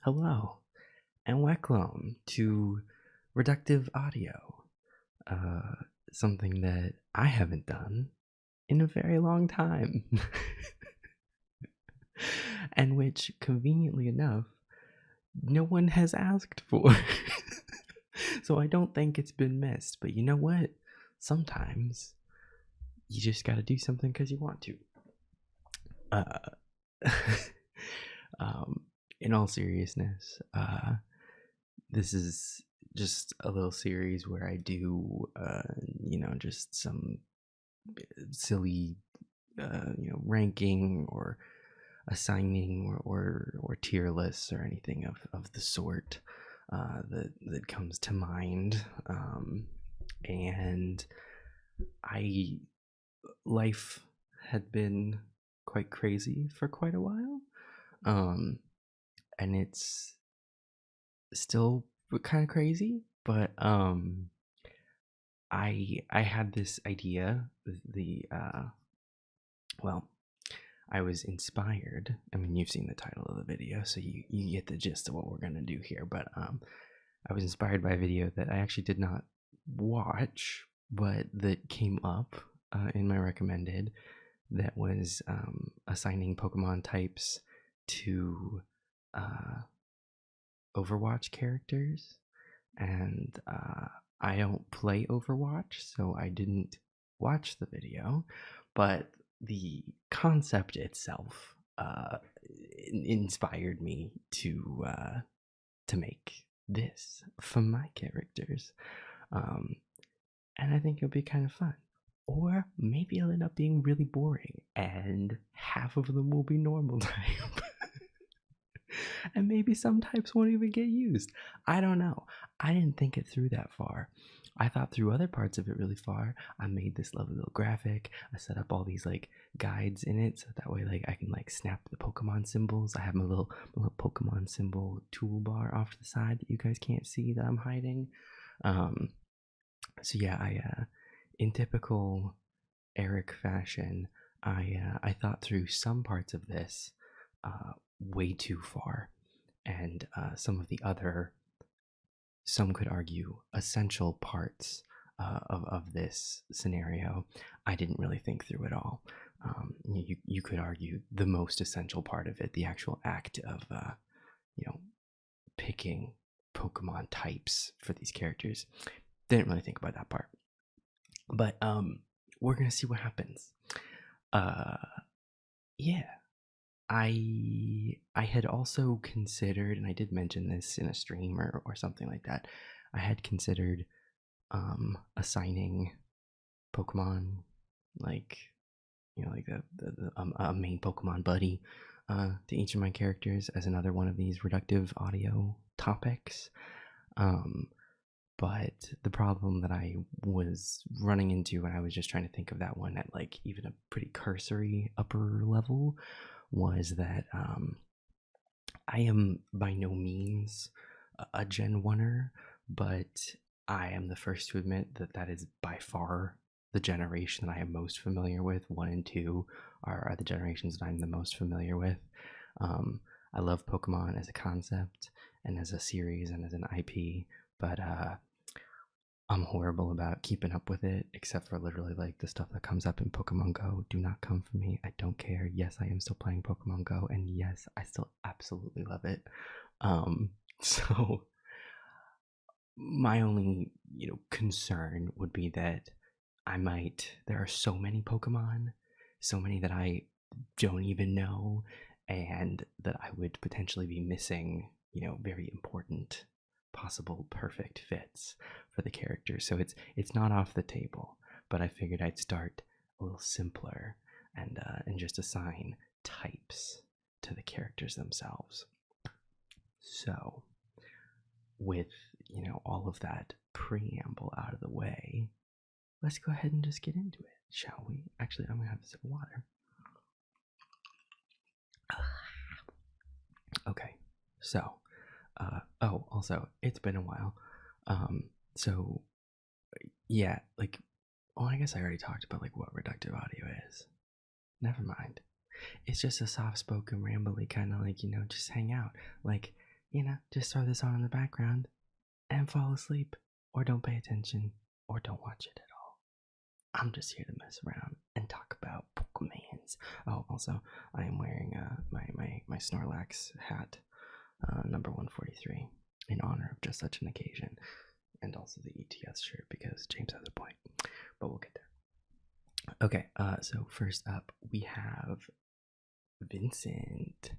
Hello, and weclome to Reductive Audio, something that I haven't done in a very long time, and which, conveniently enough, no one has asked for. So I don't think it's been missed, but you know what? Sometimes you just gotta do something because you want to. In all seriousness, this is just a little series where I do, just some silly, ranking or assigning or tier lists or anything of the sort that comes to mind. And life had been quite crazy for quite a while. And it's still kind of crazy, but I had this idea. I was inspired. I mean, you've seen the title of the video, so you get the gist of what we're gonna do here. But I was inspired by a video that I actually did not watch, but that came up in my recommended. That was assigning Pokemon types to Overwatch characters, and I don't play Overwatch, so I didn't watch the video, but the concept itself inspired me to make this for my characters, and I think it'll be kind of fun. Or maybe it'll end up being really boring, and half of them will be normal type. And maybe some types won't even get used. I don't know. I didn't think it through that far. I thought through other parts of it really far. I made this lovely little graphic. I set up all these like guides in it, so that way like I can like snap the Pokemon symbols. I have my little Pokemon symbol toolbar off to the side that you guys can't see that I'm hiding. So yeah, in typical Eric fashion, I thought through some parts of this way too far, and some of the other, some could argue, essential parts of this scenario, I didn't really think through at all. You could argue the most essential part of it, the actual act of picking Pokemon types for these characters, didn't really think about that part. But we're gonna see what happens. Yeah, I had also considered, and I did mention this in a stream or something like that. I had considered assigning Pokemon, like a main Pokemon buddy to each of my characters as another one of these reductive audio topics. But the problem that I was running into when I was just trying to think of that one at like even a pretty cursory upper level was that I am by no means a Gen 1er, but I am the first to admit that that is by far the generation that I am most familiar with. 1 and 2 are the generations that I'm the most familiar with. I love Pokemon as a concept and as a series and as an IP, but I'm horrible about keeping up with it, except for literally like the stuff that comes up in Pokemon Go. Do not come for me. I don't care. Yes, I am still playing Pokemon Go, and yes, I still absolutely love it. So my only, concern would be that there are so many Pokemon, so many that I don't even know, and that I would potentially be missing, very important possible perfect fits for the character. So it's not off the table, but I figured I'd start a little simpler and just assign types to the characters themselves. So with all of that preamble out of the way, let's go ahead and just get into it, shall we? Actually, I'm gonna have a sip of water. Okay, so also, it's been a while. So yeah, like, well, I guess I already talked about like what reductive audio is. Never mind. It's just a soft-spoken, rambly kind of like, just hang out. Like, just throw this on in the background and fall asleep, or don't pay attention, or don't watch it at all. I'm just here to mess around and talk about Pokemons. Oh, also, I am wearing my Snorlax hat, number 143, in honor of just such an occasion, and also the ETS shirt because James has a point, but we'll get there. Okay, so first up we have Vincent.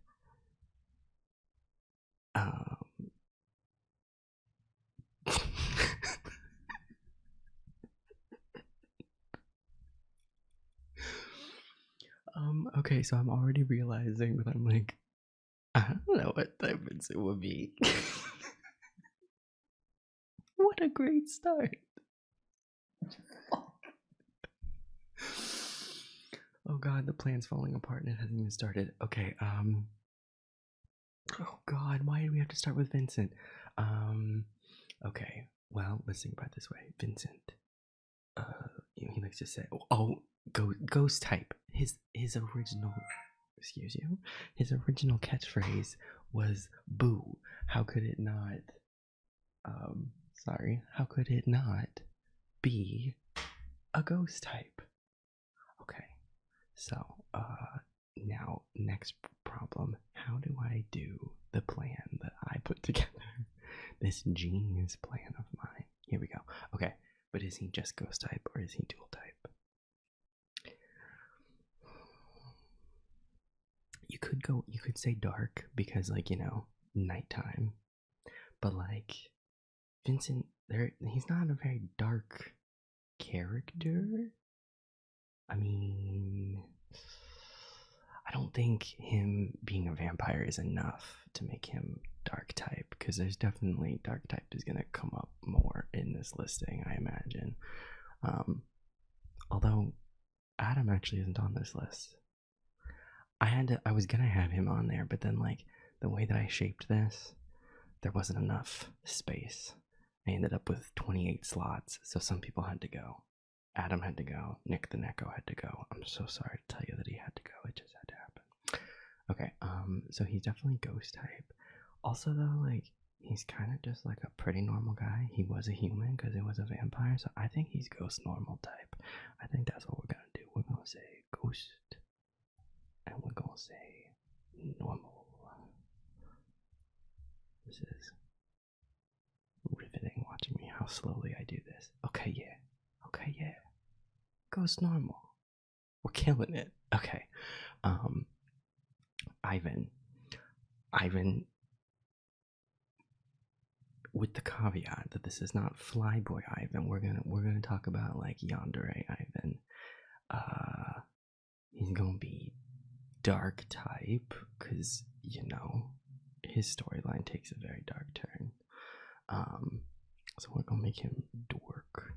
Okay, so I'm already realizing that I'm like, I don't know what type Vincent would be. What a great start. Oh god, the plan's falling apart and it hasn't even started. Okay, oh god, why do we have to start with Vincent? Okay, well, let's think about it this way. Vincent, he likes to say, ghost type. His original, excuse you, his original catchphrase was "boo." How could it not? How could it not be a ghost type? Okay, so now next problem. How do I do the plan that I put together? This genius plan of mine. Here we go. Okay, but is he just ghost type or is he dual type? You could say dark because, like, nighttime. But like Vincent, he's not a very dark character. I mean, I don't think him being a vampire is enough to make him dark type, because there's definitely dark type is going to come up more in this listing, I imagine. Although Adam actually isn't on this list. I was gonna have him on there, but then, like, the way that I shaped this, there wasn't enough space. I ended up with 28 slots, so some people had to go. Adam had to go. Nick the Neko had to go. I'm so sorry to tell you that he had to go. It just had to happen. Okay, so he's definitely ghost type. Also, though, like, he's kind of just like a pretty normal guy. He was a human because he was a vampire, so I think he's ghost normal type. I think that's what we're gonna do. We're gonna say ghost, and we're gonna say normal. This is riveting watching me how slowly I do this. Okay, yeah. Okay, yeah. Ghost normal. We're killing it. Okay. Ivan. With the caveat that this is not Flyboy Ivan. We're gonna talk about like Yandere Ivan. He's gonna be dark type because his storyline takes a very dark turn. So we're gonna make him dork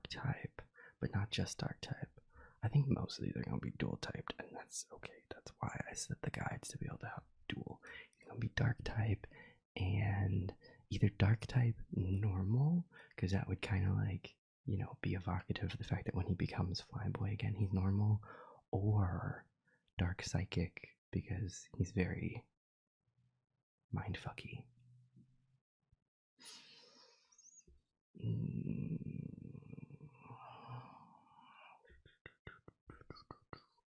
type, but not just dark type. I think most of these are gonna be dual typed, and that's okay. That's why I set the guides to be able to have dual. He's gonna be dark type and either dark type normal, because that would kind of like be evocative of the fact that when he becomes Flyboy again, he's normal, or dark psychic because he's very mindfucky.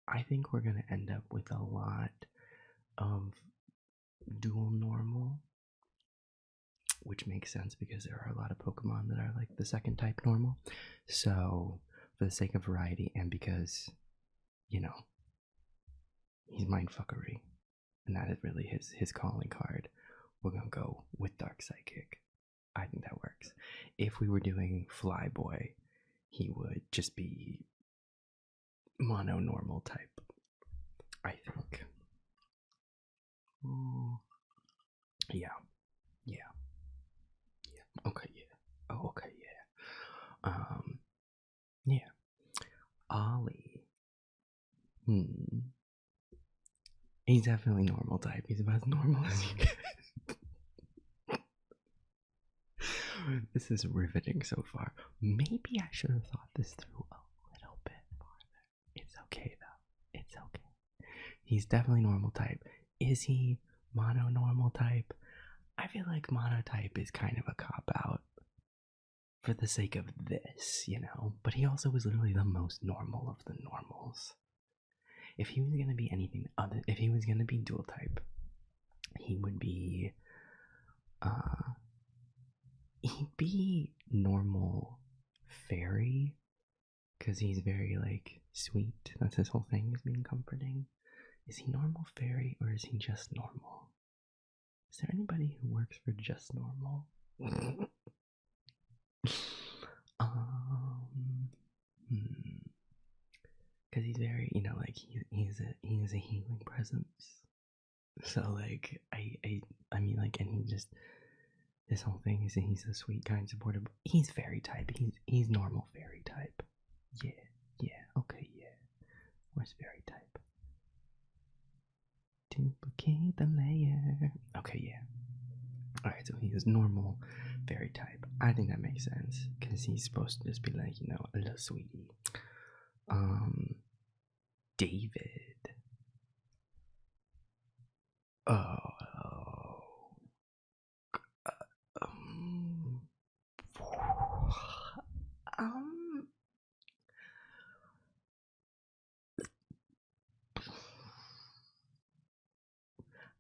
I think we're gonna end up with a lot of dual normal, which makes sense because there are a lot of Pokemon that are like the second type normal. So, for the sake of variety, and because he's mindfuckery, and that is really his calling card, we're gonna go with Dark Psychic. I think that works. If we were doing Flyboy, he would just be mono normal type, I think. Ooh. Yeah. Okay, yeah. Oh, okay, yeah. Yeah. Ollie. He's definitely normal type. He's about as normal as you get. This is riveting so far. Maybe I should have thought this through a little bit farther. It's okay, though. It's okay. He's definitely normal type. Is he mono normal type? feel like monotype is kind of a cop-out for the sake of this, you know? But he also was literally the most normal of the normals. If he was going to be anything other, if he was going to be dual type, he would be, he'd be normal fairy, because he's very, like, sweet. That's his whole thing, is being comforting. Is he normal fairy, or is he just normal? Is there anybody who works for just normal? Because he's very, you know, like he's a healing presence. So like I mean, like, and he just, this whole thing is that he's a sweet, kind, supportive. He's fairy type. He's normal fairy type. Yeah, okay, yeah. Where's fairy type? Duplicate the layer. Okay, yeah. Alright, so he is normal fairy type. I think that makes sense, because he's supposed to just be like, you know, a little sweetie. David.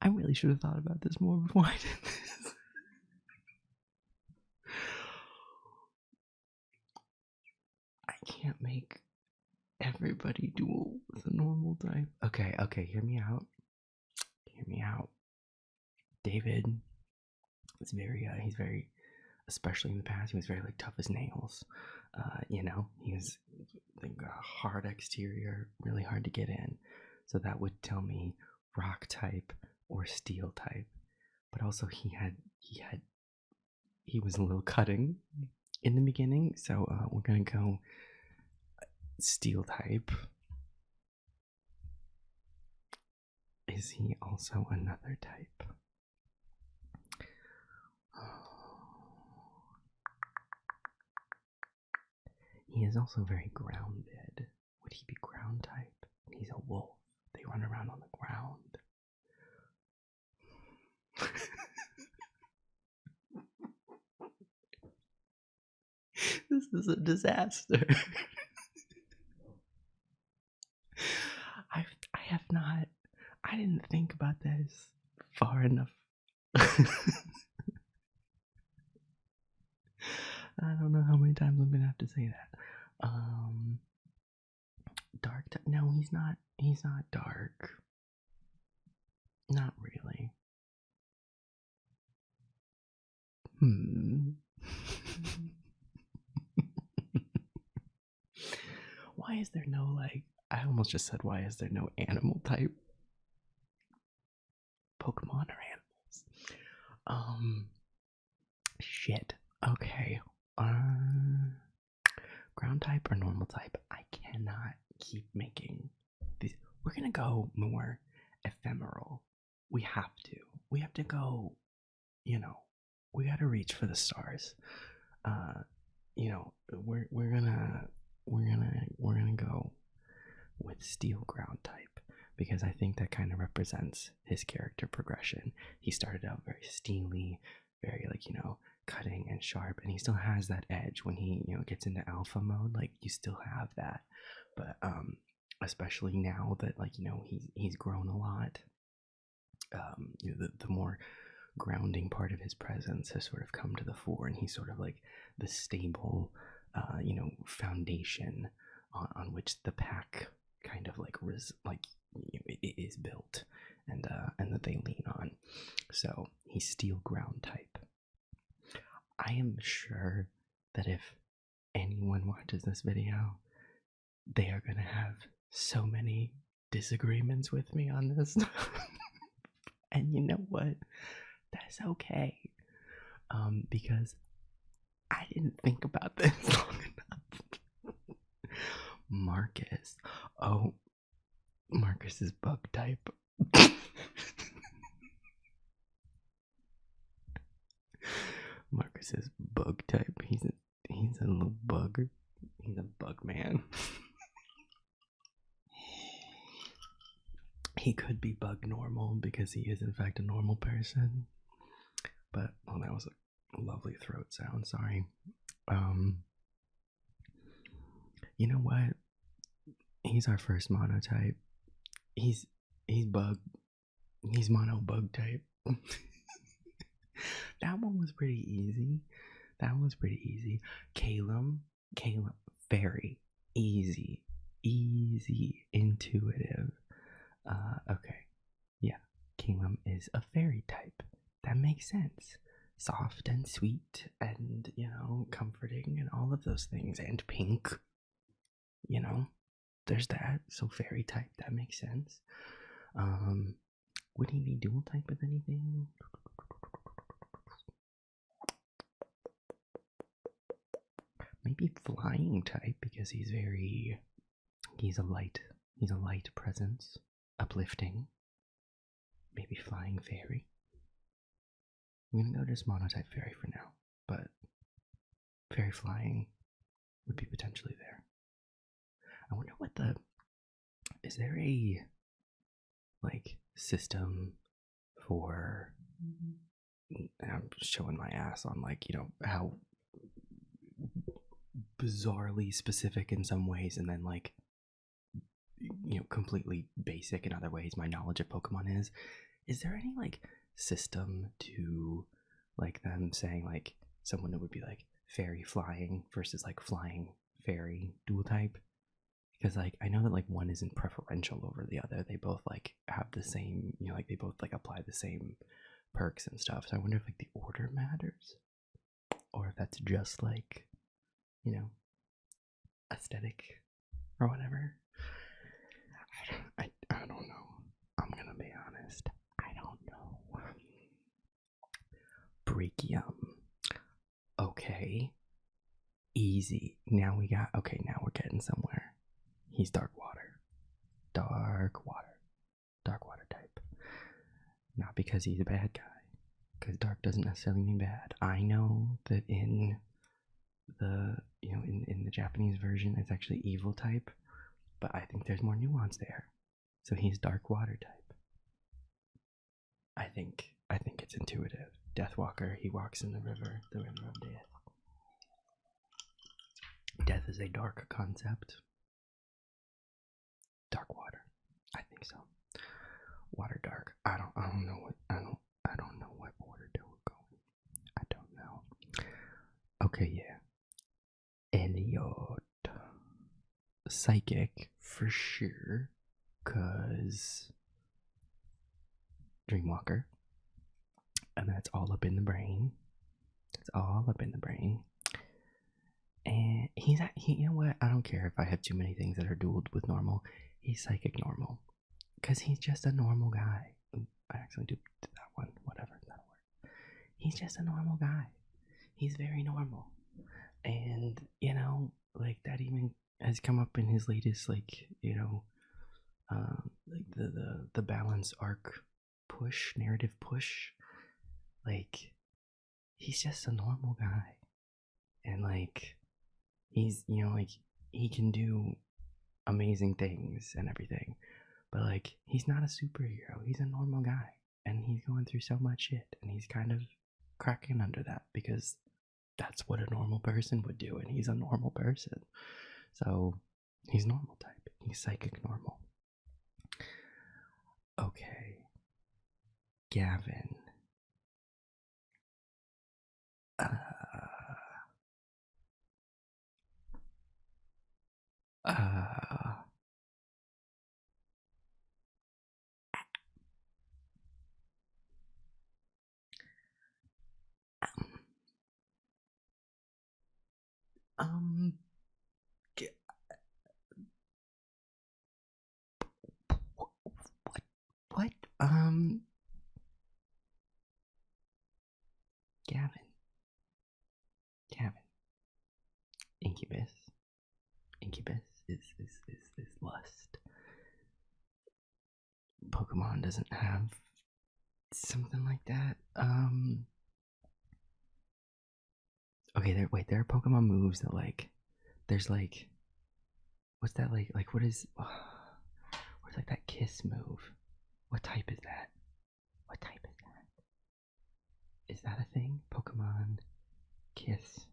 I really should have thought about this more before I did this. I can't make everybody dual with a normal type. Okay, hear me out. David is very, he's very, especially in the past, he was very, like, tough as nails. You know, he was like a hard exterior, really hard to get in. So that would tell me rock type or steel type. But also he was a little cutting in the beginning, so we're gonna go steel type. Is he also another type? He is also very grounded. Would he be ground type? He's a wolf. They run around on the ground. This is a disaster. I didn't think about this far enough. I don't know how many times I'm gonna have to say that. Dark type? No, he's not dark. Not really. Why is there no, like, I almost just said, why is there no animal type? Pokemon are animals. Shit. Okay. Ground type or normal type? I cannot keep making these. We're gonna go more ephemeral. We have to go, you know, we gotta reach for the stars. You know, we're gonna go with steel ground type, because I think that kind of represents his character progression. He started out very steely, very, like, you know, cutting and sharp, and he still has that edge when he, you know, gets into alpha mode. Like, you still have that, but especially now that, like, you know, he's grown a lot. You know, the more grounding part of his presence has sort of come to the fore, and he's sort of like the stable, you know, foundation on which the pack kind of like you know, it is built, and that they lean on. So he's steel ground type. I am sure that if anyone watches this video, they are gonna have so many disagreements with me on this. And you know what? That's okay. Because I didn't think about this long enough. Marcus. Oh, Marcus is bug type. Marcus is bug type. He's a little bugger. He's a bug man. He could be bug normal, because he is in fact a normal person. But Lovely throat sound. Sorry. Um, you know what? He's our first monotype. He's he's bug. He's mono bug type. That one was pretty easy. That was pretty easy. Calum, very easy, intuitive. Okay, yeah. Calum is a fairy type. That makes sense. Soft and sweet, and comforting, and all of those things, and pink. You know, there's that. So fairy type. That makes sense. Um, would he be dual type with anything? Maybe flying type because he's a light presence, uplifting. Maybe flying fairy. I'm gonna go just monotype fairy for now, but fairy flying would be potentially there. I wonder is there a system for, I'm showing my ass on how bizarrely specific in some ways and then completely basic in other ways my knowledge of Pokemon is there any system to them saying someone that would be fairy flying versus flying fairy dual type? Because I know that one isn't preferential over the other. They both have the same, they both apply the same perks and stuff. So I wonder if the order matters or if that's just aesthetic or whatever. I don't know. I'm gonna be honest. I don't know. Brachium. Okay. Easy. Now we're getting somewhere. He's dark water. Dark water type. Not because he's a bad guy. Because dark doesn't necessarily mean bad. I know that in the in the Japanese version it's actually evil type, but I think there's more nuance there. So he's dark water type. I think it's intuitive. Deathwalker, he walks in the river of death. Death is a dark concept. Dark water. I think so. Water dark. I don't know what order they were going. I don't know. Okay, yeah. Elliot. Psychic for sure. Cause Dreamwalker. And that's all up in the brain. It's all up in the brain. And you know what? I don't care if I have too many things that are dueled with normal. He's psychic normal. Because he's just a normal guy. Ooh, I actually did that one. Whatever, that'll work. He's just a normal guy. He's very normal. And, that even has come up in his latest, the balance arc push, narrative push. He's just a normal guy. And, he's, he can do amazing things and everything. But, he's not a superhero. He's a normal guy. And he's going through so much shit. And he's kind of cracking under that because that's what a normal person would do. And he's a normal person. So, he's normal type. He's psychic normal. Okay. Gavin. What? Gavin. Incubus. Incubus is lust. Pokemon doesn't have something like that. Okay, there are Pokemon moves that there's what's that what's that kiss move? What type is that? Is that a thing? Pokemon Kiss.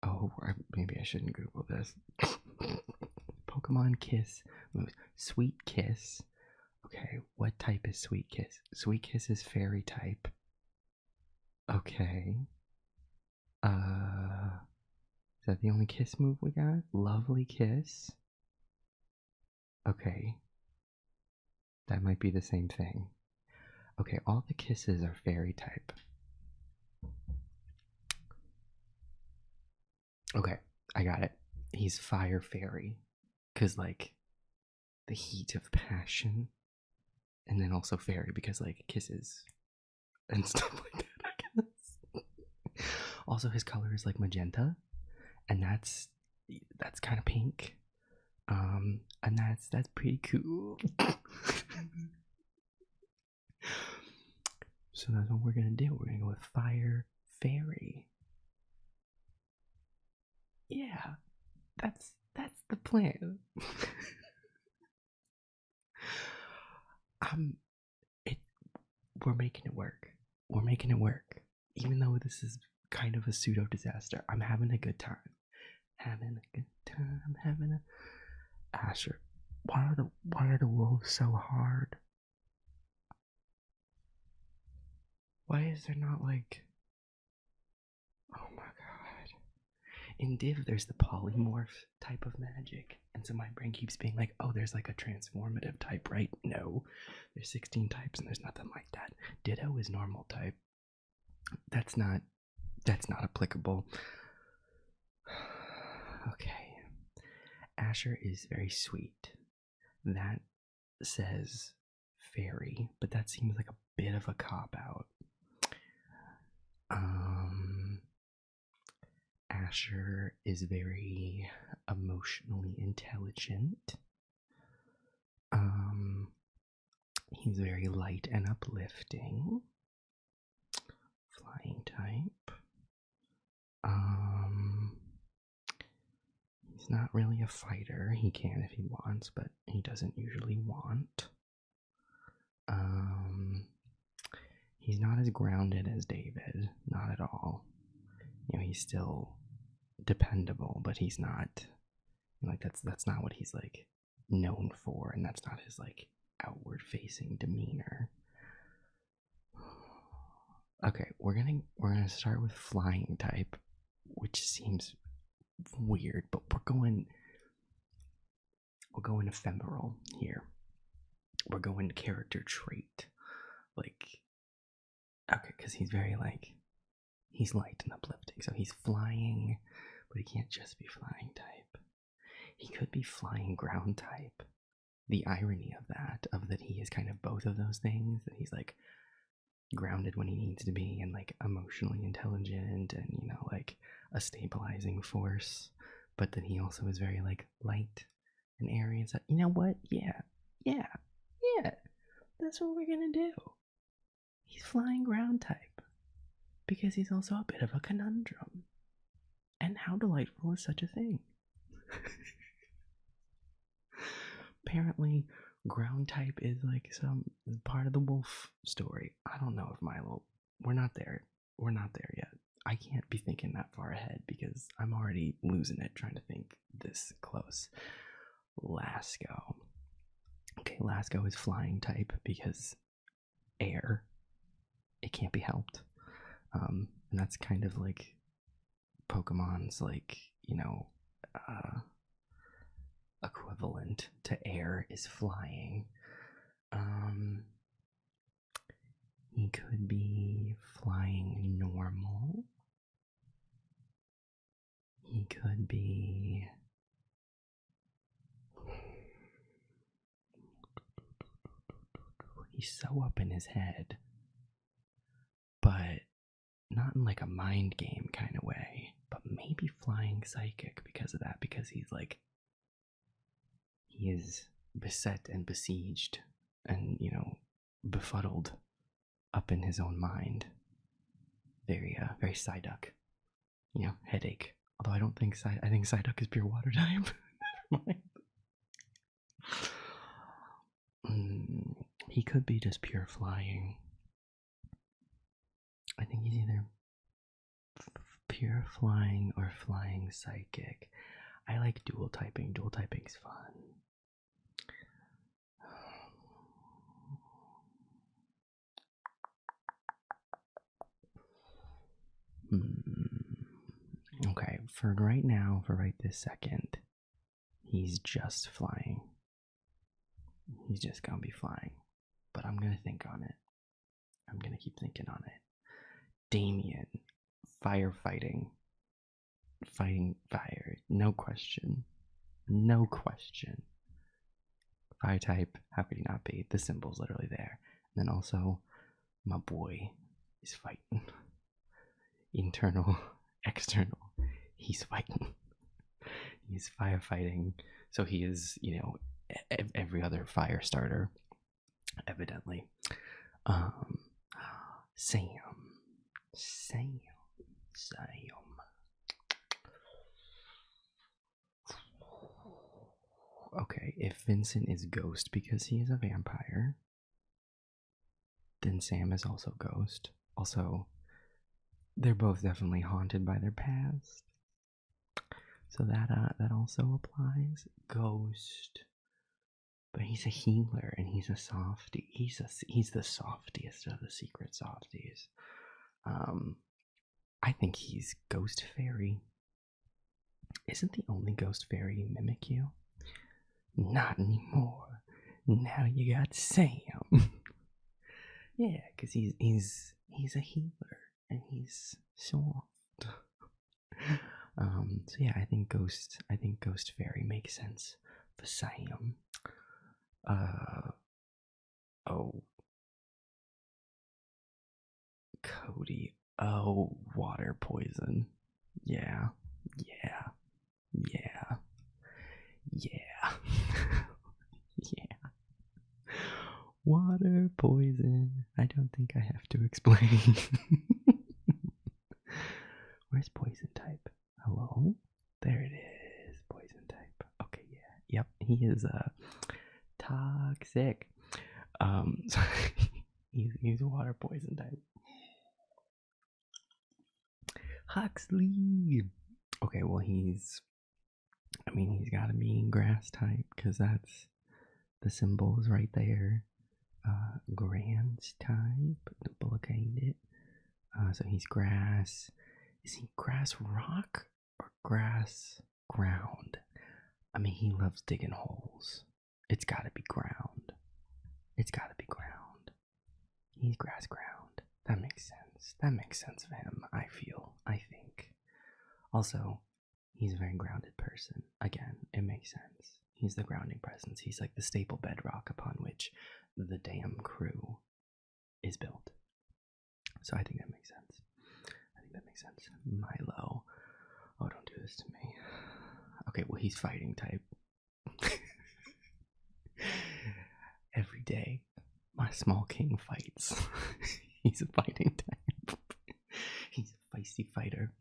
Oh, maybe I shouldn't Google this. Pokemon Kiss. Sweet Kiss. Okay, what type is Sweet Kiss? Sweet Kiss is fairy type. Okay. Is that the only kiss move we got? Lovely Kiss. Okay. That might be the same thing. Okay, all the kisses are fairy type. Okay, I got it. He's fire fairy. Because, like, the heat of passion. And then also fairy because, like, kisses and stuff like that, I guess. Also, his color is, like, magenta. And that's kind of pink. And that's pretty cool. So that's what we're gonna do. We're gonna go with fire fairy. Yeah, that's the plan. We're making it work. We're making it work. Even though this is kind of a pseudo disaster, I'm having a good time. Having a good time. Having a Asher. Why are the wolves so hard? Why is there not like? Oh my god. In Div, there's the polymorph type of magic. And so my brain keeps being like, oh, there's like a transformative type, right? No. There's 16 types and there's nothing like that. Ditto is normal type. That's not applicable. Okay. Asher is very sweet. That says fairy, but that seems like a bit of a cop-out. Asher is very emotionally intelligent. He's very light and uplifting. Flying type. He's not really a fighter. He can if he wants, but he doesn't usually want. He's not as grounded as David, not at all. You know, he's still dependable, but he's not, like, that's not what he's like known for, and that's not his like outward facing demeanor. Okay, we're gonna start with flying type, which seems weird, but we'll go in ephemeral here. We're going character trait, like, okay, because he's very like, he's light and uplifting, so he's flying, but he can't just be flying type. He could be flying ground type. The irony of that he is kind of both of those things, that he's like grounded when he needs to be and like emotionally intelligent and, you know, like a stabilizing force, but then he also is very like light and airy and stuff. You know what? Yeah, that's what we're gonna do. He's flying ground type because he's also a bit of a conundrum. And how delightful is such a thing? Apparently, ground type is like some part of the wolf story. I don't know if Milo. We're not there. We're not there yet. I can't be thinking that far ahead because I'm already losing it trying to think this close. Lasco. Okay, Lasco is flying type because air. It can't be helped. And that's kind of like Pokemon's, like, you know, equivalent to air is flying. He could be flying normal. He could be he's so up in his head, but not in like a mind game kind of way, but maybe flying psychic because of that, because he's like, he is beset and besieged and, you know, befuddled up in his own mind. Very Psyduck, you know, headache. Although I don't think I think Psyduck is pure water type. Never mind. He could be just pure flying. pure flying or flying psychic. I like dual typing. Dual typing's fun. Okay, for right now, for right this second, he's just flying. He's just gonna be flying. But I'm gonna think on it. I'm gonna keep thinking on it. Damien, firefighting. Fighting fire. No question. No question. Fire type, how could he not be? The symbol's literally there. And then also, my boy is fighting. Internal, external, he's fighting. He's firefighting. So he is, every other fire starter, evidently. Sam. Okay, if Vincent is ghost because he is a vampire, then Sam is also ghost. Also, they're both definitely haunted by their past. So that also applies. Ghost. But he's a healer and he's a softie. He's the softiest of the secret softies. I think he's Ghost Fairy. Isn't the only Ghost Fairy mimic you? Not anymore. Now you got Sam. Yeah, because he's a healer and he's soft. So yeah, I think Ghost Fairy makes sense for Sam. Oh, Cody. Oh, water poison. Yeah. Yeah. Water poison. I don't think I have to explain. Where's poison type? Hello? There it is. Poison type. Okay, yeah. Yep, he is toxic. So he's a water poison type. Huxley. Okay, well he's gotta be grass type because that's the symbol is right there. Grand type, duplicated. So he's grass. Is he grass rock or grass ground? I mean, he loves digging holes. It's gotta be ground. He's grass ground. That makes sense. That makes sense of him, I think. Also, he's a very grounded person. Again, it makes sense. He's the grounding presence. He's like the staple bedrock upon which the damn crew is built. So I think that makes sense. Milo. Oh, don't do this to me. Okay, well, he's fighting type. Every day, my small king fights. He's a fighting type. He's a feisty fighter.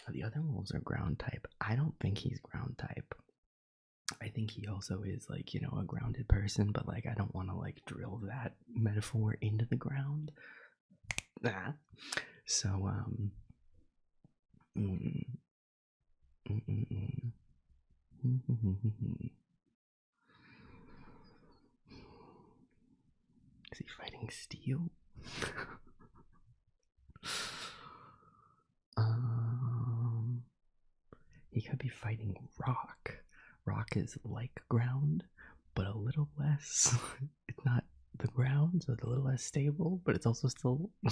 The other wolves are ground type. I don't think he's ground type. I think he also is like, a grounded person, but like I don't want to like drill that metaphor into the ground. So is he fighting steel? He could be fighting rock. Rock is like ground, but a little less. It's not the ground, so it's a little less stable, but it's also still. I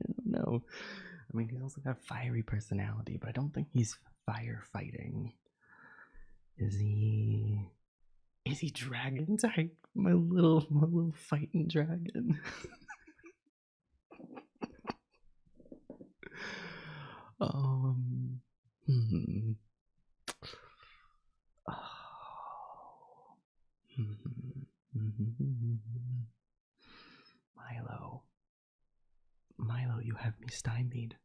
don't know. I mean, he's also got a fiery personality, but I don't think he's firefighting. Is he dragon type? My little fighting dragon. Milo, you have me stymied.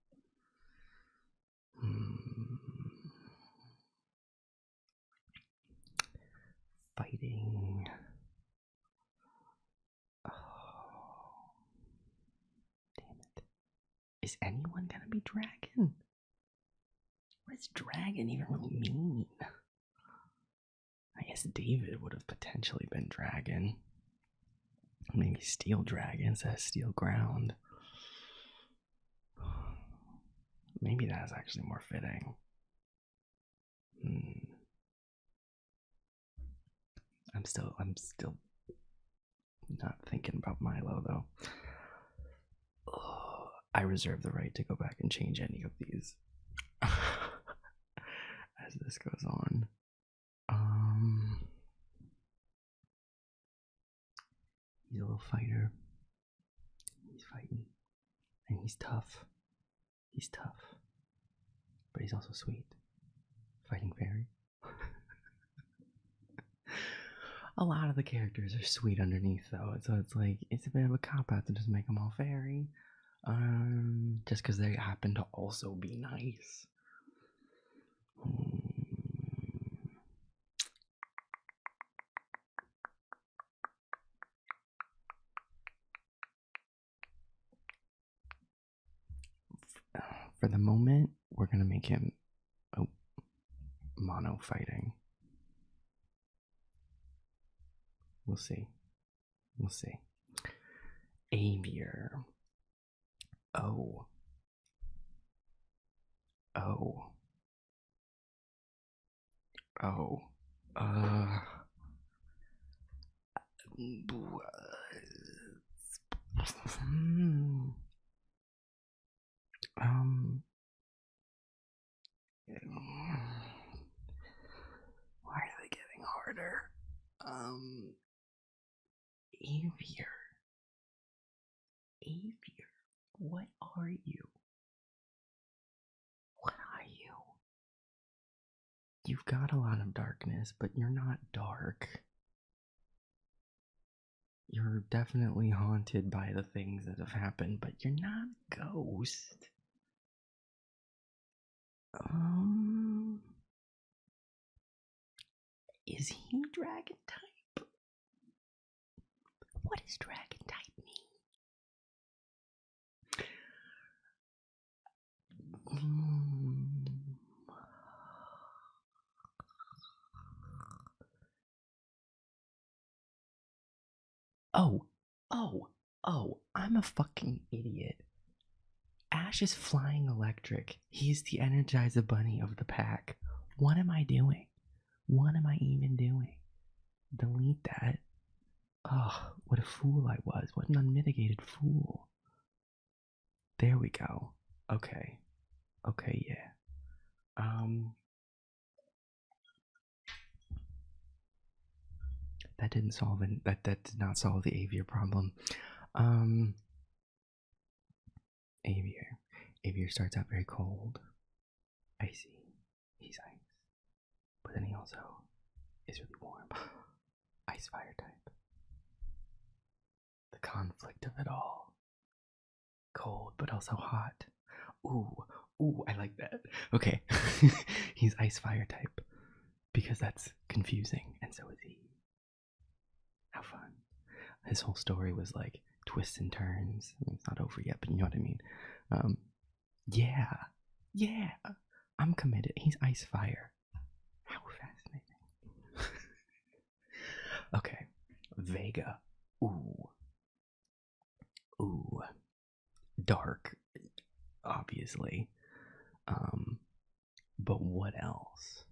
Fighting. Is anyone gonna be dragon? What does dragon even really mean? I guess David would have potentially been dragon. Maybe steel dragon instead of steel ground. Maybe that's actually more fitting. I'm still not thinking about Milo though. I reserve the right to go back and change any of these as this goes on. He's a little fighter. He's fighting, and he's tough. He's tough, but he's also sweet. Fighting fairy. A lot of the characters are sweet underneath, though, so it's like it's a bit of a cop out to just make them all fairy, just because they happen to also be nice. For the moment, we're gonna make him mono fighting. We'll see. We'll see. Aviar. Oh. Oh. Oh. Why are they getting harder? Aviar. Aviar. What are you? What are you? You've got a lot of darkness, but you're not dark. You're definitely haunted by the things that have happened, but you're not ghost. Is he dragon type? What does dragon type mean? Oh, I'm a fucking idiot. Ash is flying electric. He's the Energizer Bunny of the pack. What am I doing? What am I even doing? Delete that. Oh, what a fool I was. What an unmitigated fool. There we go. Okay. Okay, yeah. That didn't solve it. That did not solve the Aviar problem. Aviar. Aviar starts out very cold. Icy. He's ice. But then he also is really warm. Ice fire type. The conflict of it all. Cold, but also hot. Ooh, I like that. Okay. He's ice fire type. Because that's confusing, and so is he. How fun. His whole story was like twists and turns. I mean, it's not over yet, but you know what I mean. Yeah. I'm committed. He's ice fire. How fascinating. Okay. Vega. Ooh. Dark, obviously. But what else?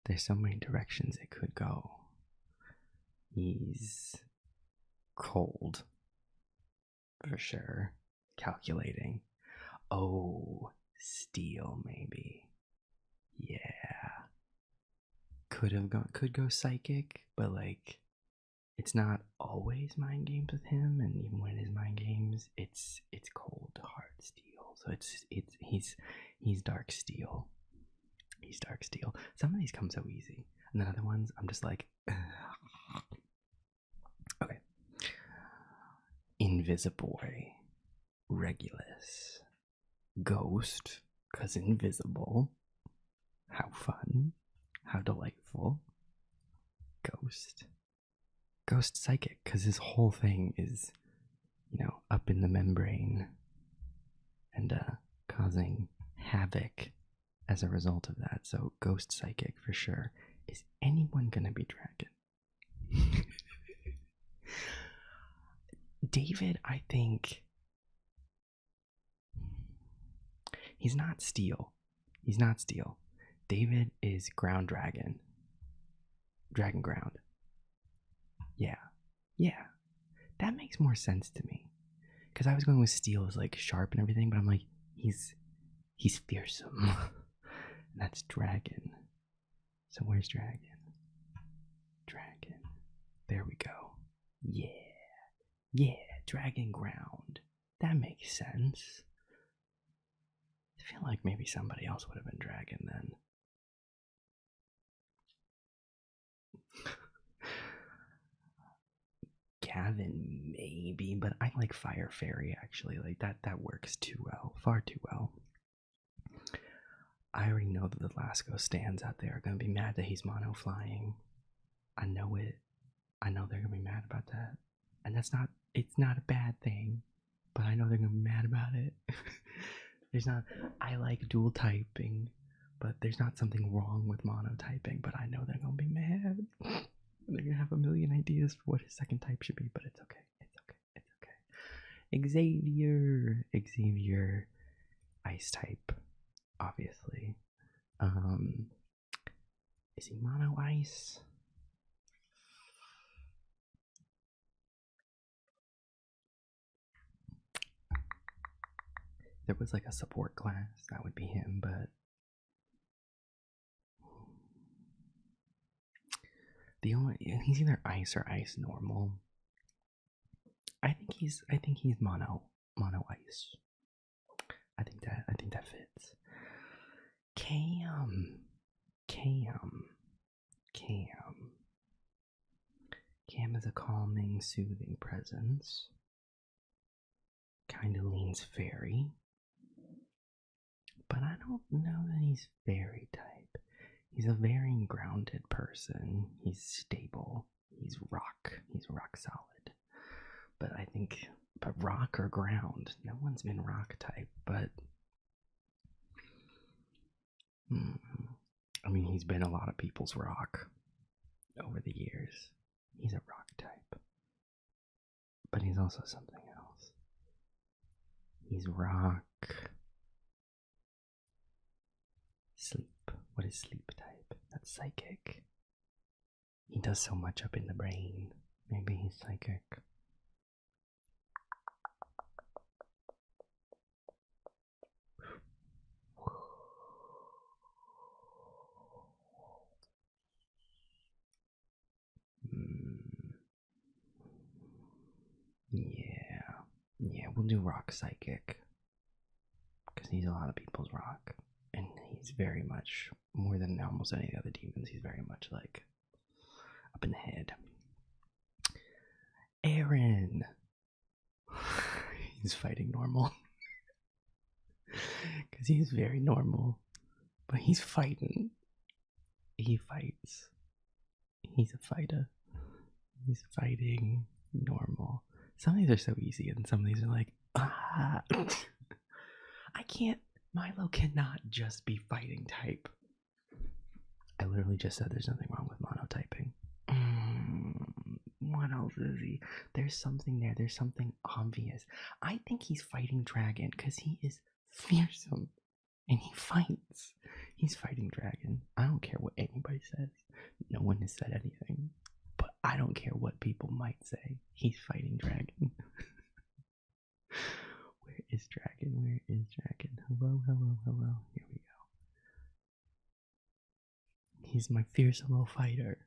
There's so many directions it could go. He's cold, for sure. Calculating. Oh, steel, maybe. Yeah. Could go psychic, but like, it's not always mind games with him, and even when it is mind games, it's cold hard steel. So he's dark steel. He's dark steel. Some of these come so easy, and then other ones I'm just like, okay. Invisiboy, Regulus, Ghost, cause invisible. How fun! How delightful! Ghost psychic, cause his whole thing is, up in the membrane, and causing havoc as a result of that. So ghost psychic for sure. Is anyone gonna be dragon? David, I think he's not steel. He's not steel. David is ground dragon. Dragon ground. Yeah. Yeah. That makes more sense to me. Because I was going with steel as like sharp and everything, but I'm like, he's fearsome. That's dragon. So where's dragon? Dragon. There we go. Yeah. Yeah, dragon ground. That makes sense. I feel like maybe somebody else would have been dragon then. Gavin, maybe, but I like Fire Fairy actually. Like that works too well. Far too well. I already know that the Lasco stands out there are gonna be mad that he's mono flying. I know it. I know they're gonna be mad about that. And it's not a bad thing. But I know they're gonna be mad about it. I like dual typing, but there's not something wrong with monotyping, but I know they're gonna be mad. They're gonna have a million ideas for what his second type should be, but it's okay. It's okay. It's okay. Xavier, ice type, obviously. Is he mono ice? There was like a support class, that would be him, but he's either ice or ice normal. I think he's mono ice. I think that fits. Cam is a calming, soothing presence. Kind of leans fairy. But I don't know that he's fairy type. He's a very grounded person. He's stable. He's rock. He's rock solid. But I think, rock or ground? No one's been rock type, but I mean, he's been a lot of people's rock over the years. He's a rock type. But he's also something else. He's rock. Sleep. What is sleep type? That's psychic. He does so much up in the brain. Maybe he's psychic. Yeah, we'll do rock psychic. Because he's a lot of people's rock. And he's very much, more than almost any other demons, he's very much like up in the head. Aaron! He's fighting normal. Because he's very normal. But he's fighting. He fights. He's a fighter. He's fighting normal. Some of these are so easy, and some of these are like, I can't. Milo cannot just be fighting type. I literally just said there's nothing wrong with monotyping. What else is he? There's something there. There's something obvious. I think he's fighting dragon because he is fearsome and he fights. He's fighting dragon. I don't care what anybody says. No one has said anything. But I don't care what people might say. He's fighting dragon. Where is dragon? Where is dragon? Hello, hello, hello. Here we go. He's my fearsome little fighter.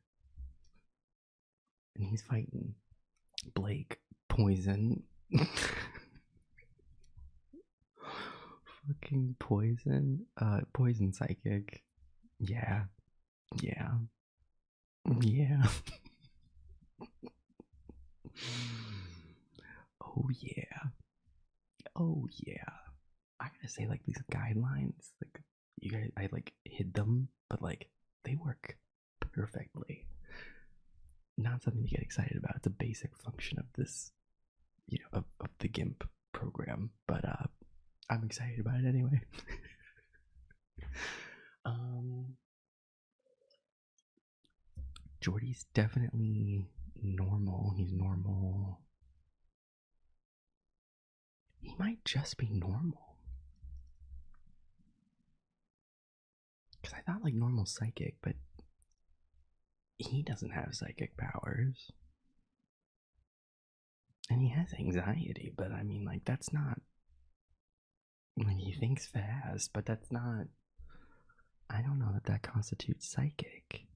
And he's fighting Blake Poison. Fucking Poison. Poison psychic. Yeah. Yeah. Yeah. Oh yeah. Oh yeah. I gotta say, like, these guidelines, like, you guys, I like hid them, but like they work perfectly. Not something to get excited about. It's a basic function of this, of the GIMP program. But I'm excited about it anyway. Jordy's definitely normal. He's normal. He might just be normal. Because I thought like normal psychic, but he doesn't have psychic powers. And he has anxiety, but I mean, like, that's not. Like, he thinks fast, but that's not. I don't know that constitutes psychic.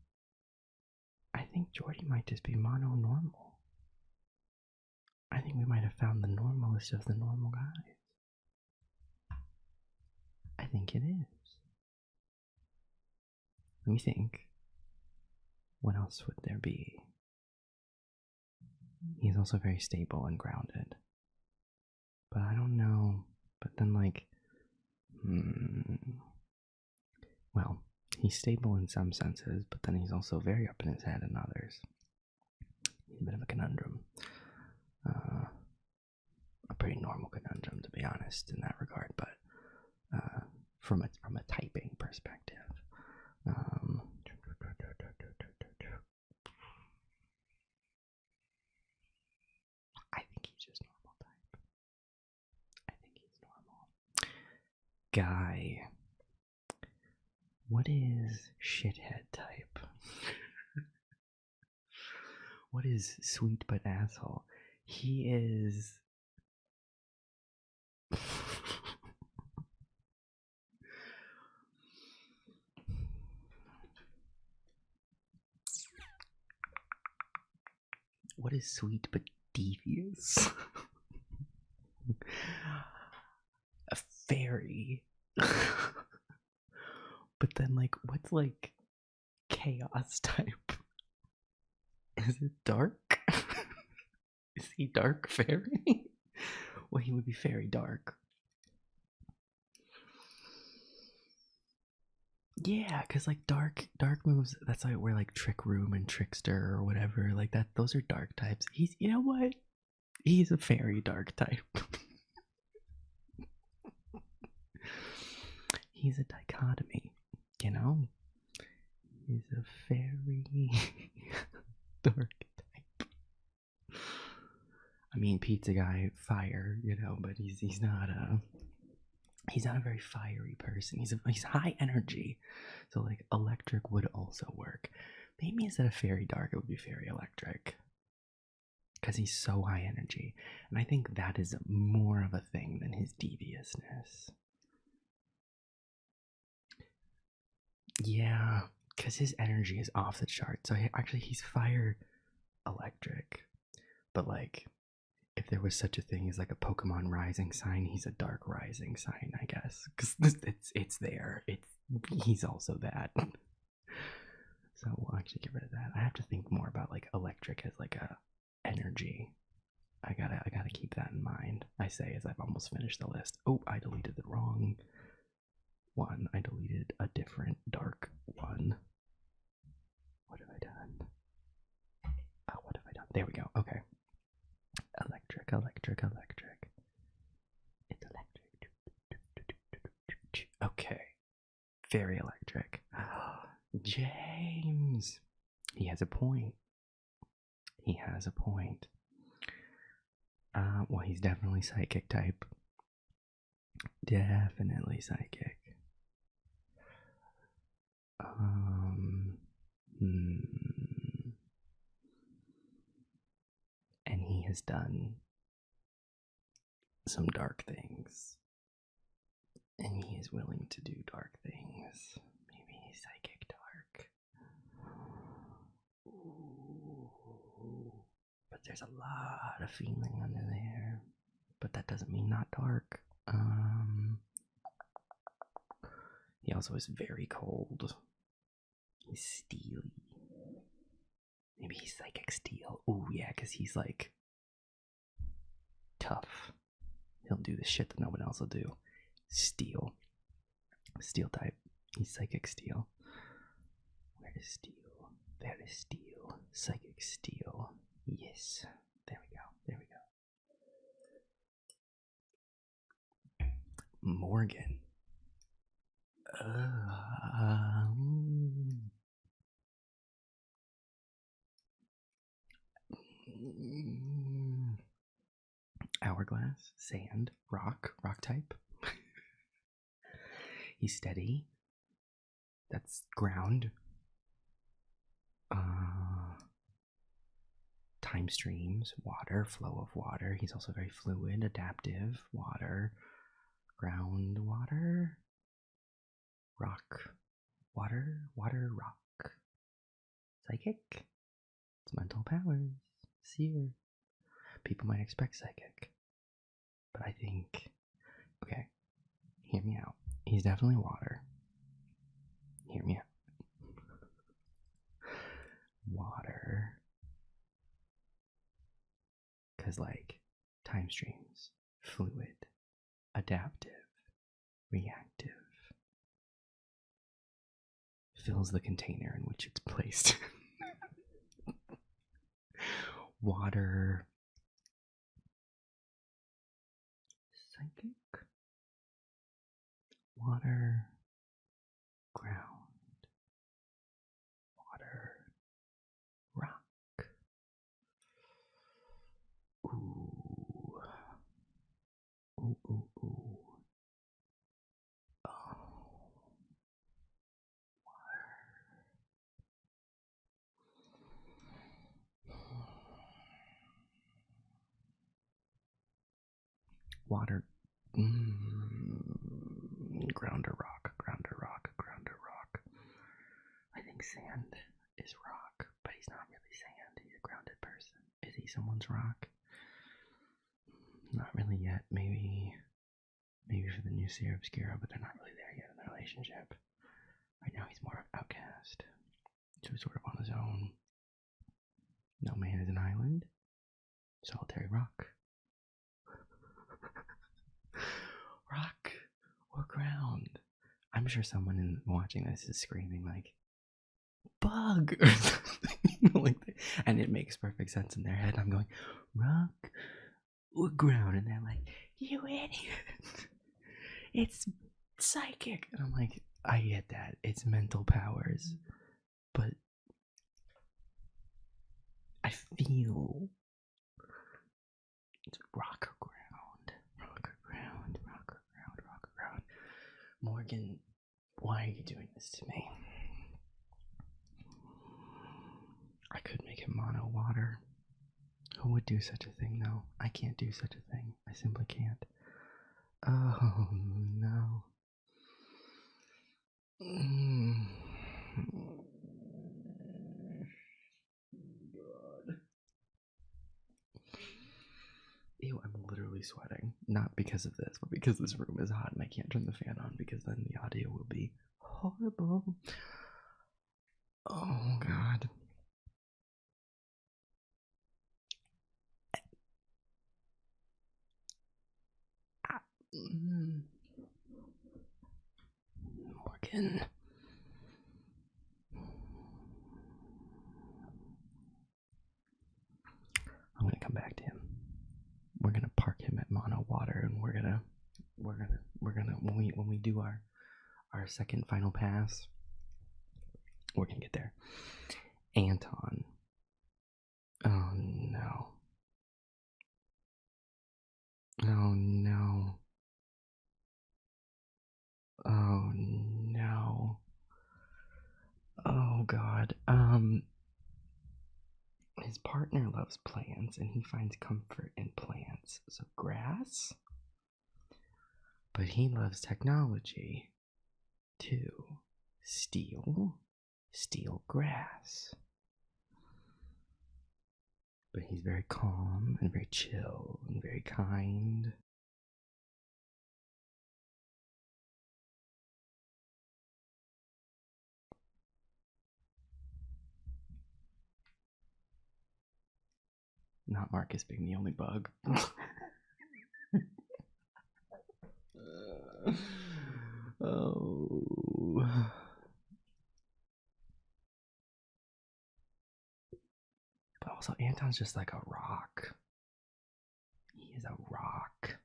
I think Jordy might just be mono-normal. I think we might have found the normalest of the normal guys. I think it is. Let me think. What else would there be? He's also very stable and grounded. But I don't know. But then, like, well, he's stable in some senses, but then he's also very up in his head in others. He's a bit of a conundrum. A pretty normal conundrum, to be honest, in that regard, but from a typing perspective. I think he's just normal type. I think he's normal. Guy. What is shithead type? What is sweet but asshole? He is. What is sweet but devious? A fairy. But then, like, what's like chaos type? Is it dark? Is he dark fairy? Well, he would be fairy dark. Yeah, because like dark moves, that's like where like trick room and trickster or whatever, like that, those are dark types. He's, you know what? He's a fairy dark type. He's a dichotomy, you know? He's a fairy dark type. I mean, pizza guy, fire, you know, but he's not a very fiery person. He's high energy, so like electric would also work. Maybe instead of fairy dark, it would be fairy electric, because he's so high energy, and I think that is more of a thing than his deviousness. Yeah, because his energy is off the chart. So he's fire electric, but like if there was such a thing as like a Pokemon rising sign, he's a dark rising sign, I guess, because it's there. He's also that. So we'll actually get rid of that. I have to think more about like electric as like a energy. I gotta keep that in mind. I say as I've almost finished the list. Oh, I deleted the wrong one. I deleted a different dark one. What have I done? Oh, what have I done? There we go. Okay. Electric. It's electric. Okay. Very electric. James. He has a point. Well, he's definitely psychic type. Definitely psychic. And he has done some dark things. And he is willing to do dark things. Maybe he's psychic dark. Ooh. But there's a lot of feeling under there. But that doesn't mean not dark. He also is very cold. He's steely. Maybe he's psychic steel. Oh yeah, because he's like tough. He'll do the shit that no one else will do. Steel. Steel type. He's psychic steel. Where is steel? There is steel. Psychic steel. Yes. There we go. Morgan. Hourglass, sand, rock type. He's steady. That's ground. Time streams, water, flow of water. He's also very fluid, adaptive, water, ground, water, rock, water, rock. Psychic. It's mental powers. Seer. People might expect psychic. But I think, okay, hear me out. He's definitely water. Hear me out. Water. Because, like, time streams, fluid, adaptive, reactive, fills the container in which it's placed. Water. Psychic. Water. Ground. Water. Rock. Ooh. Ooh, ooh, ooh. Oh. Water. Ground or rock, ground or rock, ground or rock. I think sand is rock, but he's not really sand. He's a grounded person. Is he someone's rock? Not really yet. Maybe for the new Sierra Obscura, but they're not really there yet in their relationship. Right now he's more of an outcast. So he's sort of on his own. No man is an island. Solitary rock. Rock or ground. I'm sure someone watching this is screaming like, bug or something like that. And it makes perfect sense in their head. I'm going, rock or ground. And they're like, you idiot. It's psychic. And I'm like, I get that. It's mental powers. But I feel it's rock or ground. Rock or ground. Rock or ground. Rock or ground. Morgan, why are you doing this to me? I could make it mono water. Who would do such a thing, though? I can't do such a thing. I simply can't. Oh, no. God. Ew, I'm literally sweating. Not because of this, but because this room is hot and I can't turn the fan on because then the audio will be horrible. Oh, God. Morgan. I'm gonna come back to him. We're gonna park him at mono water, and we're gonna when we do our second final pass, we're gonna get there. Anton. Oh no. Oh no. Oh no. Oh God. His partner loves plants and he finds comfort in plants. So grass? But he loves technology too. Steel grass. But he's very calm and very chill and very kind. Not Marcus being the only bug. Oh. But also, Anton's just like a rock. He is a rock.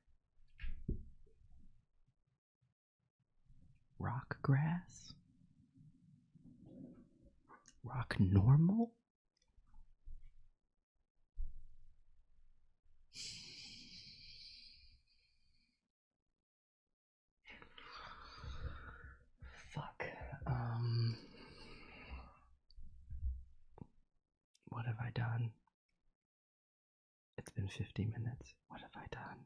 grass? Rock normal? Fuck. What have I done? It's been 50 minutes. What have I done?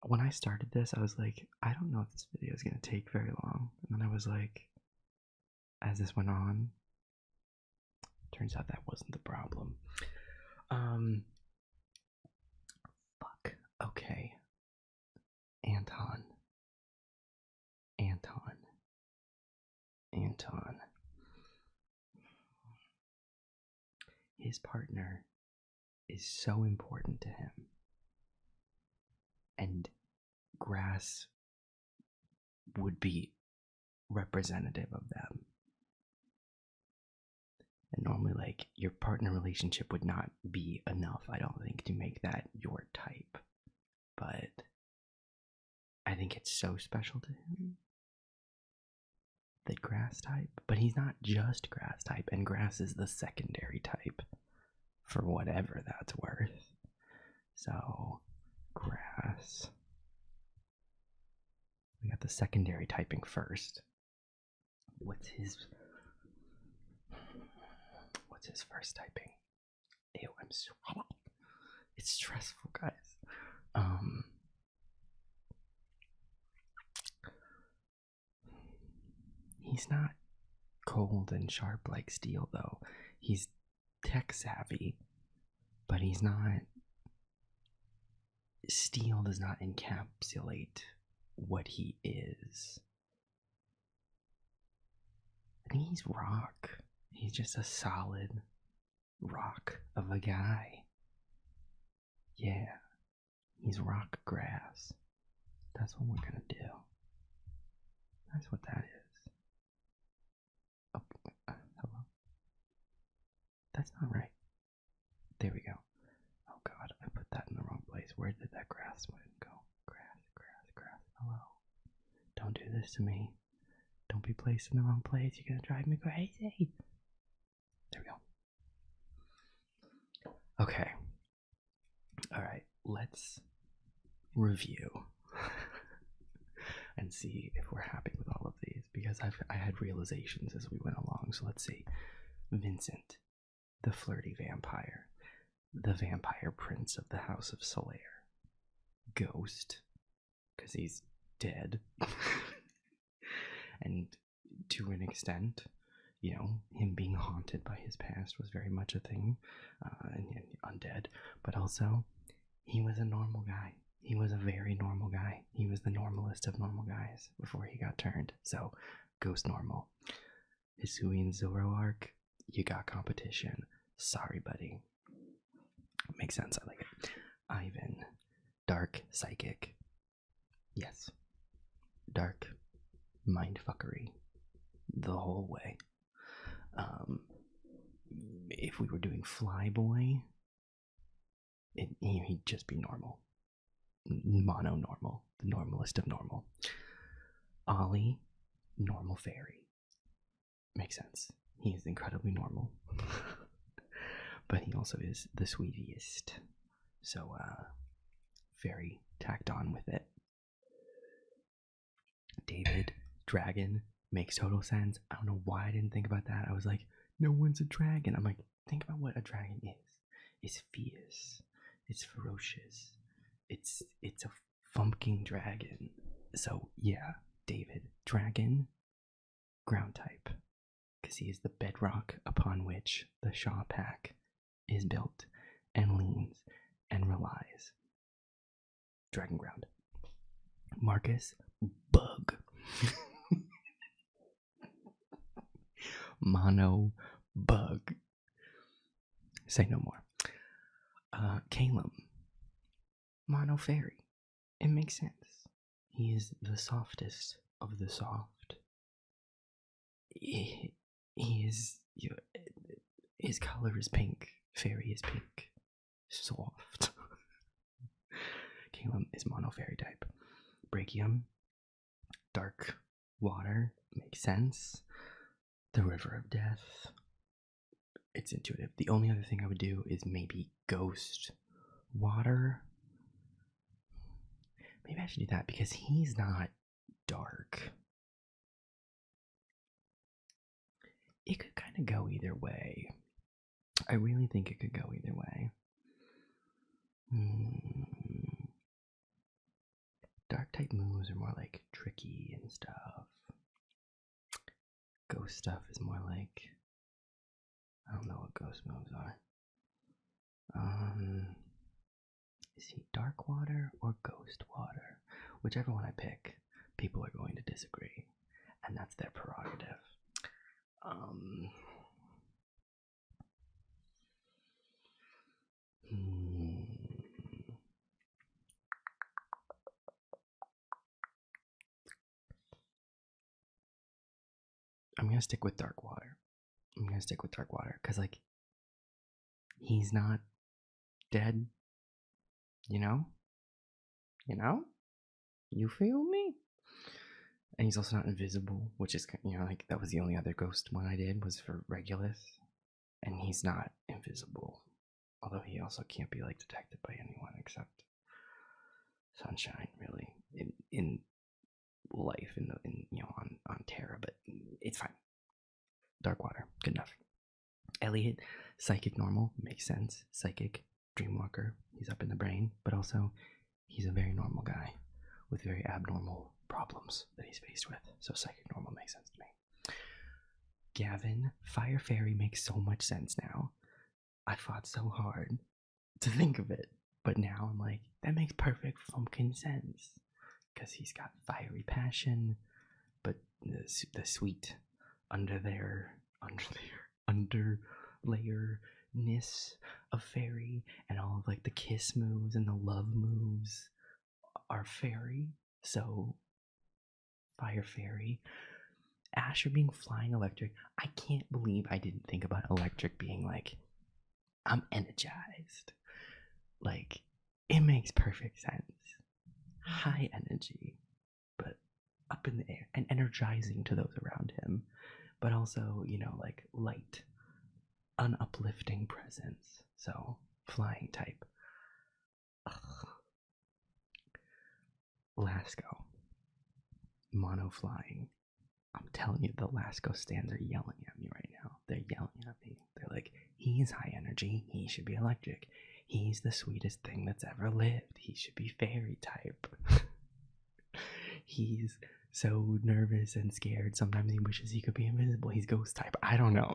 When I started this, I was like, I don't know if this video is going to take very long. And then I was like, as this went on, turns out that wasn't the problem. Fuck. Okay. Anton. His partner is so important to him. And grass would be representative of them. And normally, like, your partner relationship would not be enough, I don't think, to make that your type. But I think it's so special to him, the grass type. But he's not just grass type, and grass is the secondary type for whatever that's worth. So, grass. We got the secondary typing first. What's his first typing? Ew, I'm sweating. It's stressful, guys. He's not cold and sharp like steel, though. He's tech savvy, but he's not. Steel does not encapsulate what he is. I think he's rock. He's just a solid rock of a guy. Yeah, he's rock grass. That's what we're gonna do. That's what that is. Oh, hello? That's not right. There we go. Oh god, I put that in the wrong place. Where did that grass one go? Grass. Hello. Don't do this to me. Don't be placed in the wrong place. You're gonna drive me crazy. There we go. Okay. Alright, let's review and see if we're happy with all of these, because I had realizations as we went along. So let's see. Vincent, the flirty vampire, the vampire prince of the House of Solaire, Ghost, because he's dead, and to an extent, you know, him being haunted by his past was very much a thing, and undead, but also he was a normal guy. He was a very normal guy. He was the normalest of normal guys before he got turned. So, Ghost normal. Hisui and Zoroark, you got competition. Sorry, buddy. Makes sense. I like it. Ivan, dark psychic. Yes. Dark mindfuckery the whole way. If we were doing Flyboy, he'd just be normal. Mono normal. The normalest of normal. Ollie, normal fairy. Makes sense. He is incredibly normal. But he also is the sweetest. So, very tacked on with it. David, dragon, makes total sense. I don't know why I didn't think about that. I was like, no one's a dragon. I'm like, think about what a dragon is. It's fierce. It's ferocious. It's a funking dragon. So, yeah, David, dragon, ground type. Because he is the bedrock upon which the Shaw pack is built and leans and relies. Dragon ground. Marcus, bug. Mono bug. Say no more. Calum, mono fairy. It makes sense. He is the softest of the soft. He is. His color is pink. Fairy is pink. Soft. Calum is mono fairy type. Brachium, dark water makes sense. The river of death, it's intuitive. The only other thing I would do is maybe ghost water. Maybe I should do that because he's not dark. It could kind of go either way. I really think it could go either way. Dark type moves are more like tricky and stuff. Ghost stuff is more like, I don't know what ghost moves are. Is he dark water or ghost water? Whichever one I pick, people are going to disagree, and that's their prerogative. I'm gonna stick with dark water. Because, like, he's not dead. You know? You feel me? And he's also not invisible, which is, like, that was the only other ghost one I did was for Regulus. And he's not invisible. Although he also can't be, like, detected by anyone except Sunshine, really. In life, on Terra, but it's fine. Dark water, good enough. Elliot, psychic normal, makes sense. Psychic, dreamwalker, he's up in the brain, but also he's a very normal guy with very abnormal problems that he's faced with. So psychic normal makes sense to me. Gavin, fire fairy makes so much sense now. I fought so hard to think of it, but now I'm like, that makes perfect pumpkin sense because he's got fiery passion, but the sweet underlayerness of fairy, and all of like the kiss moves and the love moves are fairy. So fire fairy. Asher being flying electric. I can't believe I didn't think about electric being like, I'm energized. Like, it makes perfect sense. High energy, but up in the air and energizing to those around him, but also, like light, an uplifting presence. So flying type. Lasco, mono flying. I'm telling you, the Lasco stands are yelling at me right now. They're yelling at me. They're like, he's high energy, he should be electric. He's the sweetest thing that's ever lived. He should be fairy type. He's so nervous and scared. Sometimes he wishes he could be invisible. He's ghost type. I don't know.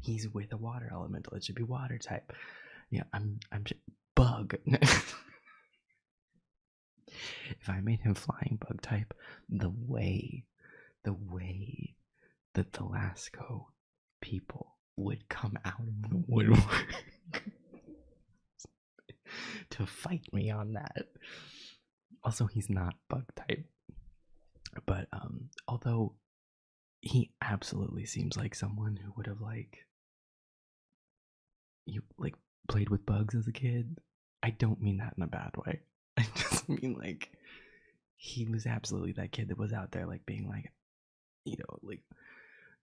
He's with a water elemental. It should be water type. Yeah, I'm just bug. If I made him flying bug type, the way that the Lasco people would come out of the woodwork to fight me on that. Also, he's not bug type, but although he absolutely seems like someone who would have played with bugs as a kid. I don't mean that in a bad way. I just mean like he was absolutely that kid that was out there like being like, like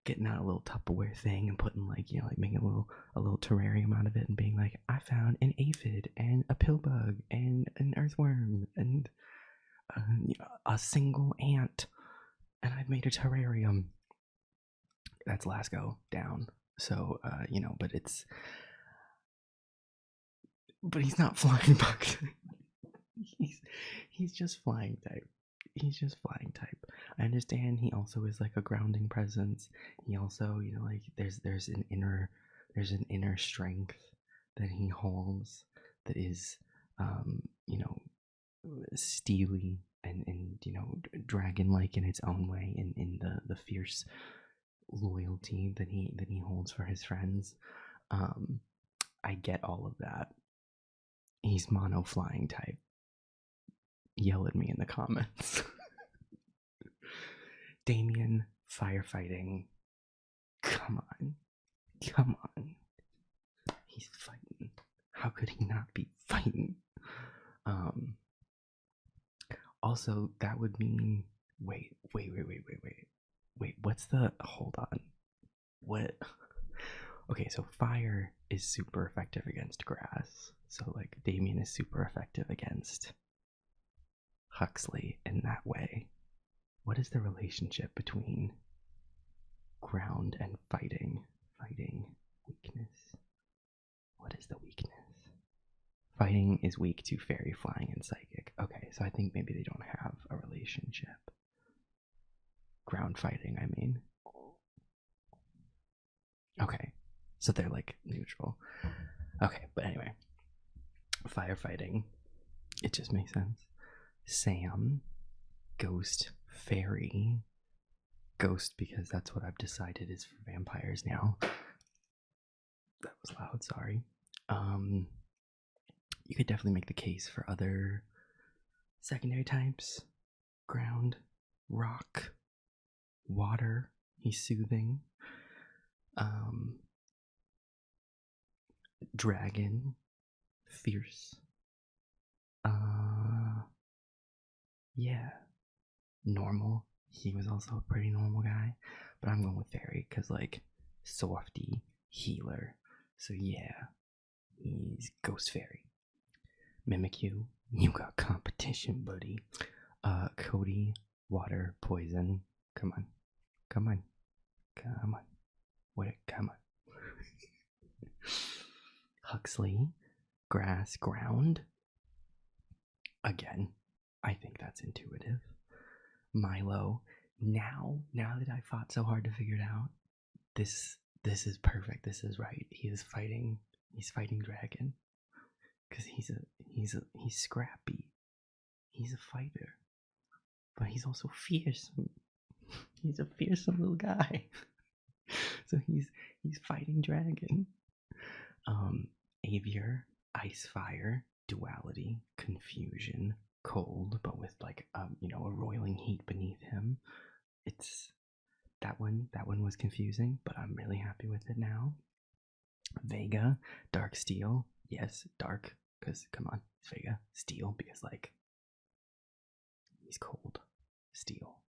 getting out a little Tupperware thing and putting like making a little terrarium out of it and being like, I found an aphid and a pill bug and an earthworm and a single ant, and I've made a terrarium. That's Lasco down. So but he's not flying bug. he's just flying type. He's just flying type. I understand he also is like a grounding presence. He also, like there's an inner strength that he holds that is steely and dragon like in its own way, in the fierce loyalty that he holds for his friends. I get all of that. He's mono flying type. Yell at me in the comments. Damien, firefighting. Come on. He's fighting. How could he not be fighting? Also, that would mean wait. Wait, what's the hold on. What? Okay, so fire is super effective against grass. So like Damien is super effective against Huxley in that way. What is the relationship between ground and fighting? Fighting, weakness. What is the weakness? Fighting is weak to fairy, flying, and psychic. Okay, so I think maybe they don't have a relationship. Ground fighting, I mean. Okay, so they're like neutral. Okay, but anyway. Firefighting. It just makes sense. Sam, ghost, fairy. Ghost because that's what I've decided is for vampires now. That was loud, sorry. You could definitely make the case for other secondary types. Ground, rock, water, he's soothing. Dragon, fierce. Yeah, normal. He was also a pretty normal guy, but I'm going with fairy because like softy, healer. So yeah, he's ghost fairy. Mimikyu, you got competition, buddy. Cody, water, poison. Come on. Come on. Come on. Wait, come on. Huxley, grass, ground. Again, I think that's intuitive. Milo, now that I fought so hard to figure it out, this is perfect. This is right. He's fighting dragon. Because he's scrappy. He's a fighter. But he's also fearsome. He's a fearsome little guy. So he's fighting dragon. Aviar, ice fire, duality, confusion, cold, but with like a roiling heat beneath him. It's that one was confusing, but I'm really happy with it now. Vega, dark steel. Yes, dark, because come on, it's Vega. Steel, because like he's cold. Steel.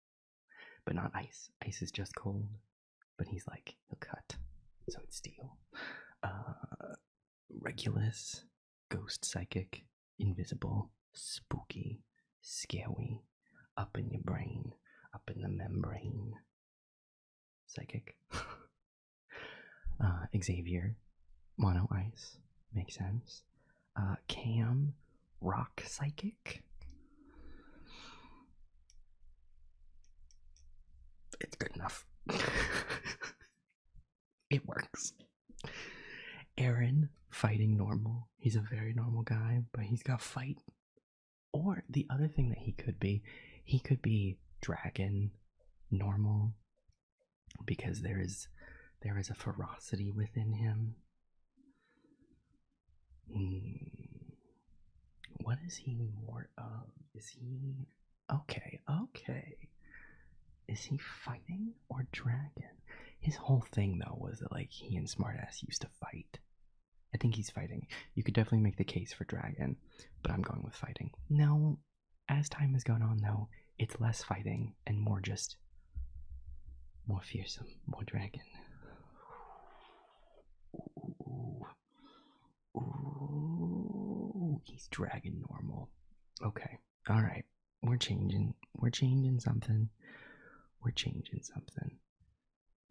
But not ice. Ice is just cold. But he's like, he'll cut. So it's steel. Regulus, ghost psychic, invisible, spooky, scary, up in your brain, up in the membrane. Psychic. Xavier, mono ice, makes sense. Cam, rock psychic. It's good enough. It works. Aaron, fighting normal. He's a very normal guy, but he's got fight. Or the other thing that he could be dragon normal, because there is a ferocity within him. What is he more of? Is he okay? Is he fighting or dragon? His whole thing though was that like he and Smartass used to fight. I think he's fighting. You could definitely make the case for dragon, but I'm going with fighting. No, as time has gone on though, it's less fighting and more just more fearsome, more dragon. Ooh, he's dragon normal. Okay, all right. We're changing something.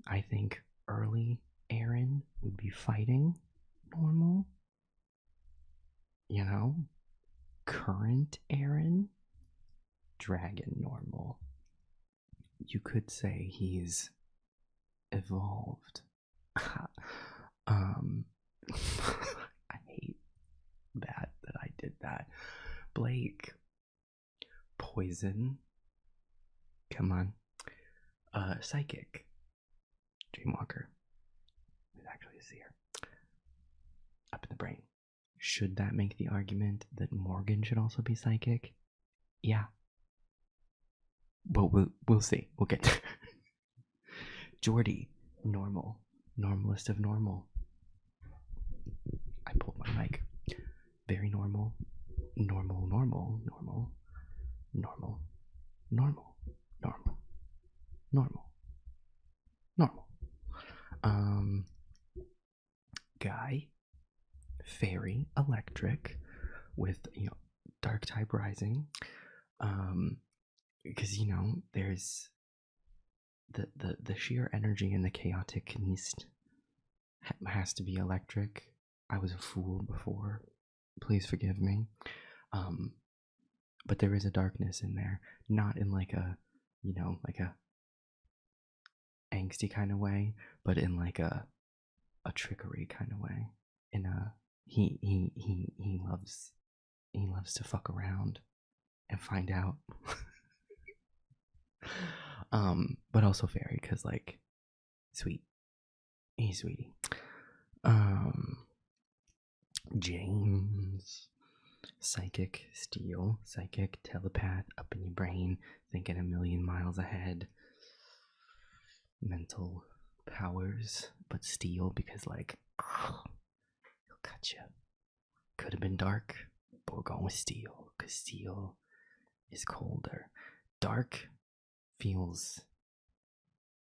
I think early Aaron would be fighting normal. Current Aaron, dragon normal. You could say he's evolved. I hate that I did that. Blake, poison. Come on. Psychic. Dreamwalker. It actually is here. Up in the brain. Should that make the argument that Morgan should also be psychic? Yeah. But we'll see. We'll get there. Jordy, normal. Normalist of normal. I pulled my mic. Very normal. Normal. normal, normal, normal, normal, normal. Guy, fairy, electric, with dark type rising. Because there's the sheer energy in the chaotic East has to be electric. I was a fool before. Please forgive me. But there is a darkness in there, not in like a angsty kind of way, but in like a trickery kind of way. In a he loves to fuck around and find out. But also fairy, because like sweet, he's sweetie. James, psychic, steel, psychic, telepath, up in your brain, thinking a million miles ahead. Mental powers, but steel, because like he'll cut you. Could have been dark, but we're going with steel, because steel is colder. Dark feels,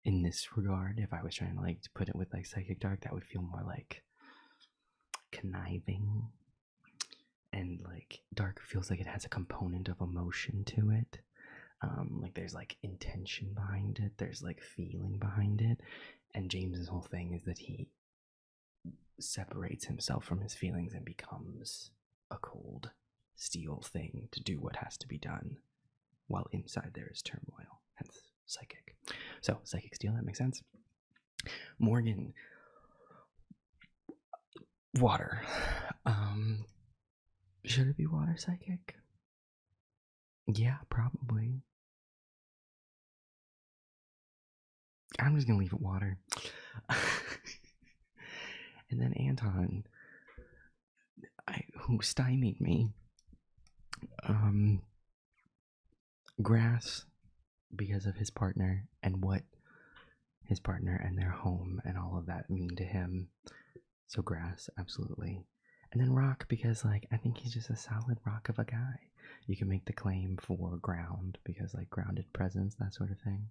in this regard, if I was trying to like to put it with like psychic dark, that would feel more like conniving, and like dark feels like it has a component of emotion to it. Like there's like intention behind it, there's like feeling behind it, and James's whole thing is that he separates himself from his feelings and becomes a cold steel thing to do what has to be done, while inside there is turmoil, hence psychic. So psychic steel, that makes sense. Morgan, water. Should it be water psychic? Yeah, probably. I'm just gonna leave it water. And then Anton, who stymied me, grass, because of his partner and what his partner and their home and all of that mean to him. So grass, absolutely. And then rock, because like I think he's just a solid rock of a guy. You can make the claim for ground, because like grounded presence, that sort of thing.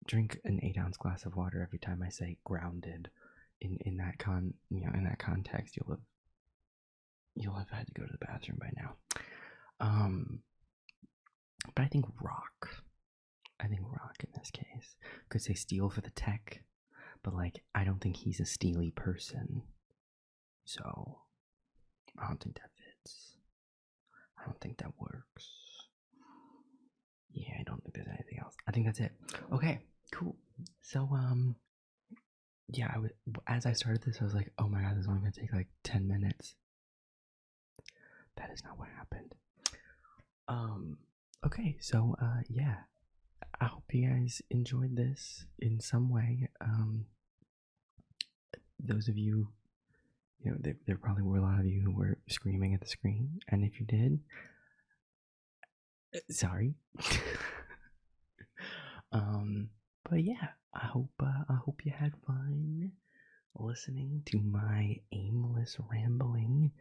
Drink an 8-ounce glass of water every time I say grounded. In that in that context, you'll have had to go to the bathroom by now. But I think rock. In this case. Could say steel for the tech, but like I don't think he's a steely person. So I don't think that fits. I don't think that works. Yeah, I don't think there's anything else. I think that's it. Okay, cool. So yeah, as I started this, I was like, oh my god, this is only gonna take like 10 minutes. That is not what happened. Okay, so yeah, I hope you guys enjoyed this in some way. Those of you, there probably were a lot of you who were screaming at the screen, and if you did, sorry. But yeah, I hope you had fun listening to my aimless rambling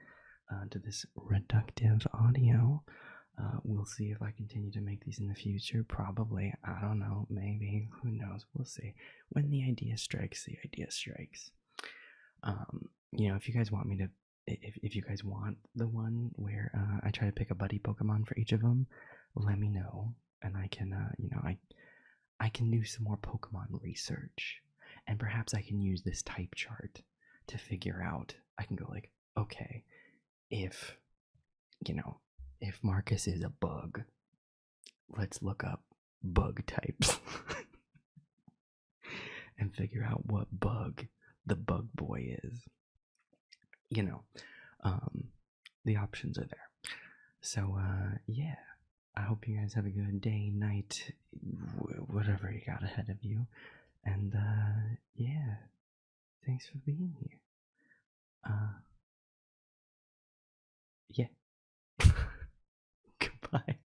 to this reductive audio. We'll see if I continue to make these in the future. Probably. I don't know. Maybe. Who knows? We'll see. When the idea strikes, the idea strikes. If you guys want me to, if you guys want the one where I try to pick a buddy Pokemon for each of them, let me know, and I can, I can do some more Pokemon research, and perhaps I can use this type chart to figure out. I can go like, okay, if Marcus is a bug, let's look up bug types and figure out what bug the bug boy is. The options are there. So yeah, I hope you guys have a good day, night, whatever you got ahead of you. And yeah, thanks for being here. Yeah. Goodbye.